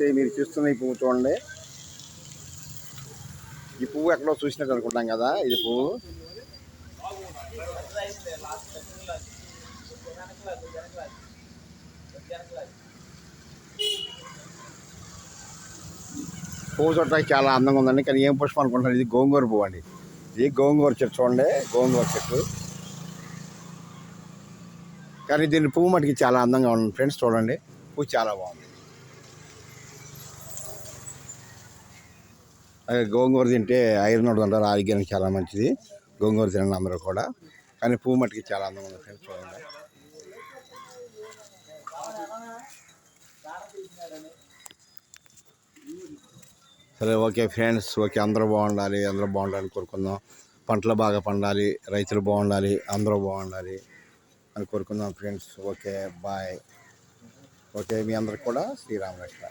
మీరు చూస్తున్న ఈ పువ్వు చూడండి. ఈ పువ్వు ఎక్కడో చూసినట్టు అనుకుంటాం కదా. ఇది పువ్వు పువ్వు చూడటానికి చాలా అందంగా ఉందండి. కానీ ఏం పుష్పం అనుకుంటున్నారు, ఇది గోంగూర పువ్వు అండి. ఇది గోంగూర చెట్టు చూడండి, గోంగూర చెట్టు. కానీ దీని పువ్వు మటుకి చాలా అందంగా ఉంది ఫ్రెండ్స్. చూడండి, పువ్వు చాలా బాగుంది. గోంగూర తింటే ఐరన్ ఉంటుంది, ఆరోగ్యానికి చాలా మంచిది. గోంగూర తినండి అందరూ కూడా. కానీ పువ్వు మటుకి చాలా అందంగా ఉంది ఫ్రెండ్స్. చూడండి. సరే, ఓకే ఫ్రెండ్స్, ఓకే. అందరూ బాగుండాలని కోరుకుందాం. పంటలు బాగా పండాలి, రైతులు బాగుండాలి, అందరూ బాగుండాలి అని కోరుకుందాం ఫ్రెండ్స్. Okay, bye. ఓకే, మీ అందరికి కూడా శ్రీరామకృష్ణ.